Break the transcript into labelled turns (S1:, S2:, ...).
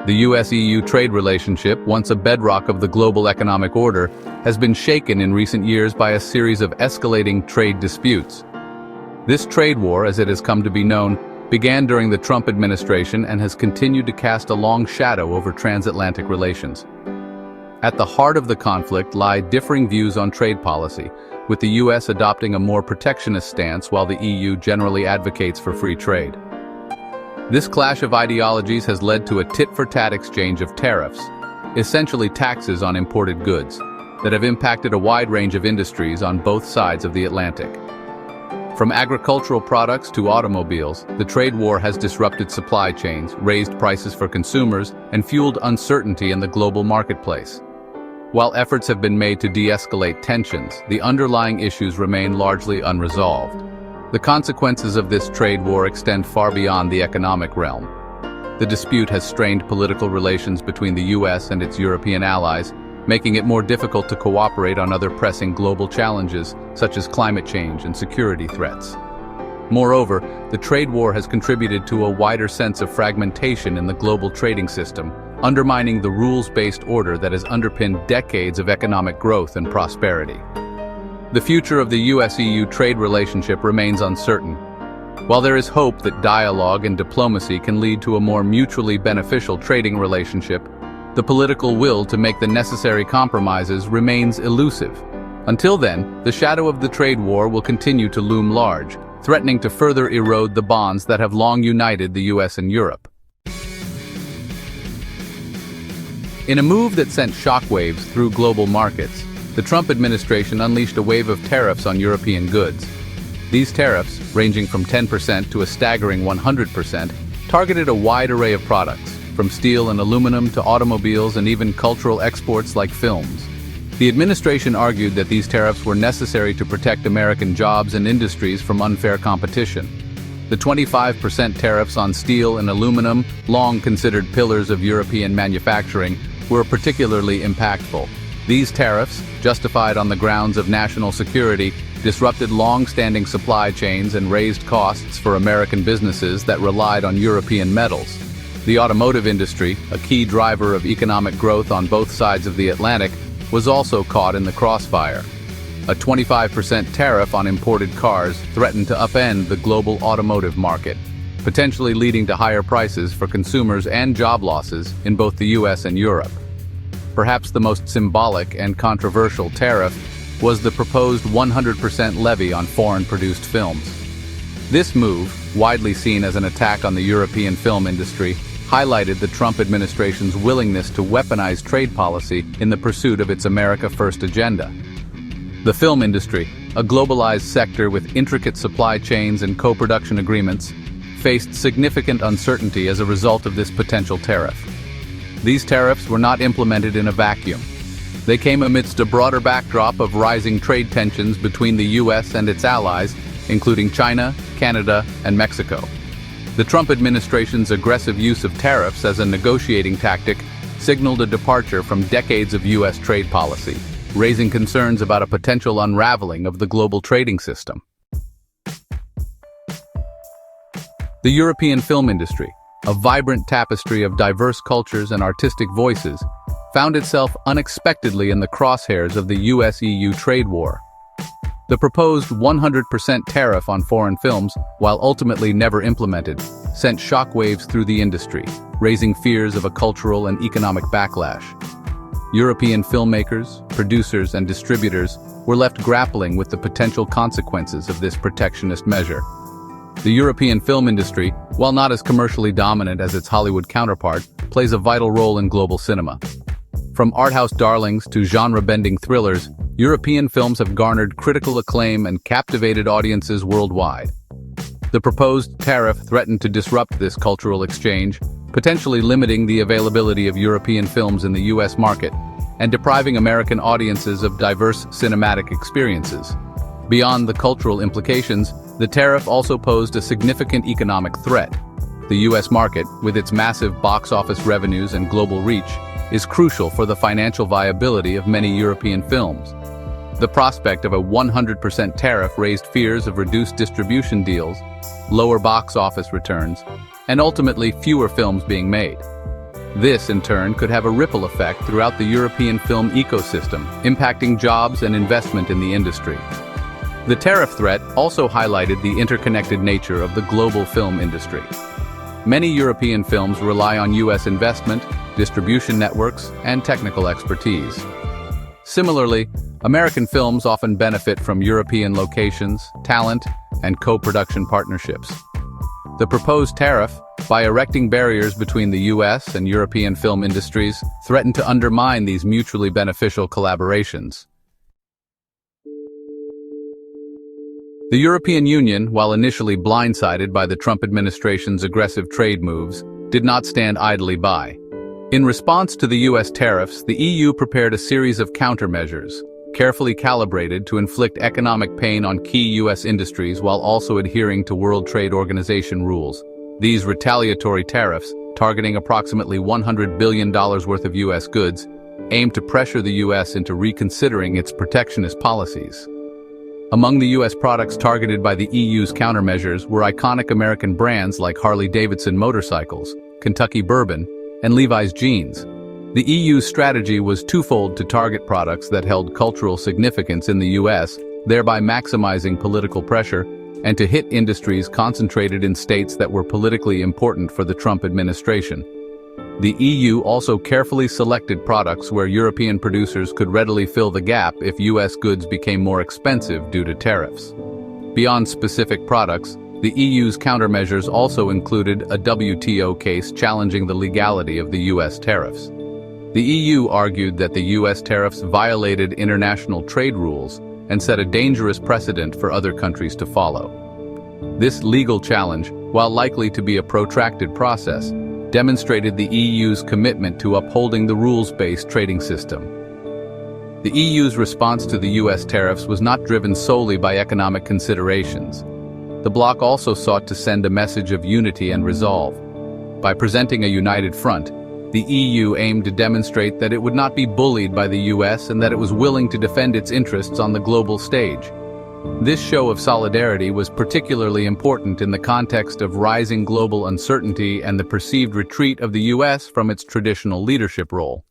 S1: The US-EU trade relationship, once a bedrock of the global economic order, has been shaken in recent years by a series of escalating trade disputes. This trade war, as it has come to be known, began during the Trump administration and has continued to cast a long shadow over transatlantic relations. At the heart of the conflict lie differing views on trade policy, with the US adopting a more protectionist stance while the EU generally advocates for free trade. This clash of ideologies has led to a tit-for-tat exchange of tariffs, essentially taxes on imported goods, that have impacted a wide range of industries on both sides of the Atlantic. From agricultural products to automobiles, the trade war has disrupted supply chains, raised prices for consumers, and fueled uncertainty in the global marketplace. While efforts have been made to de-escalate tensions, the underlying issues remain largely unresolved. The consequences of this trade war extend far beyond the economic realm. The dispute has strained political relations between the US and its European allies, making it more difficult to cooperate on other pressing global challenges, such as climate change and security threats. Moreover, the trade war has contributed to a wider sense of fragmentation in the global trading system, undermining the rules-based order that has underpinned decades of economic growth and prosperity. The future of the US-EU trade relationship remains uncertain. While there is hope that dialogue and diplomacy can lead to a more mutually beneficial trading relationship, the political will to make the necessary compromises remains elusive. Until then, the shadow of the trade war will continue to loom large, threatening to further erode the bonds that have long united the US and Europe. In a move that sent shockwaves through global markets, the Trump administration unleashed a wave of tariffs on European goods. These tariffs, ranging from 10% to a staggering 100%, targeted a wide array of products, from steel and aluminum to automobiles and even cultural exports like films. The administration argued that these tariffs were necessary to protect American jobs and industries from unfair competition. The 25% tariffs on steel and aluminum, long considered pillars of European manufacturing, were particularly impactful. These tariffs, justified on the grounds of national security, disrupted long-standing supply chains and raised costs for American businesses that relied on European metals. The automotive industry, a key driver of economic growth on both sides of the Atlantic, was also caught in the crossfire. A 25% tariff on imported cars threatened to upend the global automotive market, potentially leading to higher prices for consumers and job losses in both the US and Europe. Perhaps the most symbolic and controversial tariff was the proposed 100% levy on foreign-produced films. This move, widely seen as an attack on the European film industry, highlighted the Trump administration's willingness to weaponize trade policy in the pursuit of its America First agenda. The film industry, a globalized sector with intricate supply chains and co-production agreements, faced significant uncertainty as a result of this potential tariff. These tariffs were not implemented in a vacuum. They came amidst a broader backdrop of rising trade tensions between the US and its allies, including China, Canada, and Mexico. The Trump administration's aggressive use of tariffs as a negotiating tactic signaled a departure from decades of US trade policy, raising concerns about a potential unraveling of the global trading system. The European film industry, a vibrant tapestry of diverse cultures and artistic voices, found itself unexpectedly in the crosshairs of the US-EU trade war. The proposed 100% tariff on foreign films, while ultimately never implemented, sent shockwaves through the industry, raising fears of a cultural and economic backlash. European filmmakers, producers, and distributors were left grappling with the potential consequences of this protectionist measure. The European film industry, while not as commercially dominant as its Hollywood counterpart, plays a vital role in global cinema. From art house darlings to genre-bending thrillers, European films have garnered critical acclaim and captivated audiences worldwide. The proposed tariff threatened to disrupt this cultural exchange, potentially limiting the availability of European films in the US market and depriving American audiences of diverse cinematic experiences. Beyond the cultural implications, the tariff also posed a significant economic threat. The US market, with its massive box office revenues and global reach, is crucial for the financial viability of many European films. The prospect of a 100% tariff raised fears of reduced distribution deals, lower box office returns, and ultimately fewer films being made. This, in turn, could have a ripple effect throughout the European film ecosystem, impacting jobs and investment in the industry. The tariff threat also highlighted the interconnected nature of the global film industry. Many European films rely on U.S. investment, distribution networks, and technical expertise. Similarly, American films often benefit from European locations, talent, and co-production partnerships. The proposed tariff, by erecting barriers between the U.S. and European film industries, threatened to undermine these mutually beneficial collaborations. The European Union, while initially blindsided by the Trump administration's aggressive trade moves, did not stand idly by. In response to the U.S. tariffs, the EU prepared a series of countermeasures, carefully calibrated to inflict economic pain on key U.S. industries while also adhering to World Trade Organization rules. These retaliatory tariffs, targeting approximately $100 billion worth of U.S. goods, aimed to pressure the U.S. into reconsidering its protectionist policies. Among the U.S. products targeted by the EU's countermeasures were iconic American brands like Harley-Davidson motorcycles, Kentucky bourbon, and Levi's jeans. The EU's strategy was twofold: to target products that held cultural significance in the U.S., thereby maximizing political pressure, and to hit industries concentrated in states that were politically important for the Trump administration. The EU also carefully selected products where European producers could readily fill the gap if U.S. goods became more expensive due to tariffs. Beyond specific products, the EU's countermeasures also included a WTO case challenging the legality of the U.S. tariffs. The EU argued that the U.S. tariffs violated international trade rules and set a dangerous precedent for other countries to follow. This legal challenge, while likely to be a protracted process, demonstrated the EU's commitment to upholding the rules-based trading system. The EU's response to the U.S. tariffs was not driven solely by economic considerations. The bloc also sought to send a message of unity and resolve. By presenting a united front, the EU aimed to demonstrate that it would not be bullied by the U.S. and that it was willing to defend its interests on the global stage. This show of solidarity was particularly important in the context of rising global uncertainty and the perceived retreat of the U.S. from its traditional leadership role.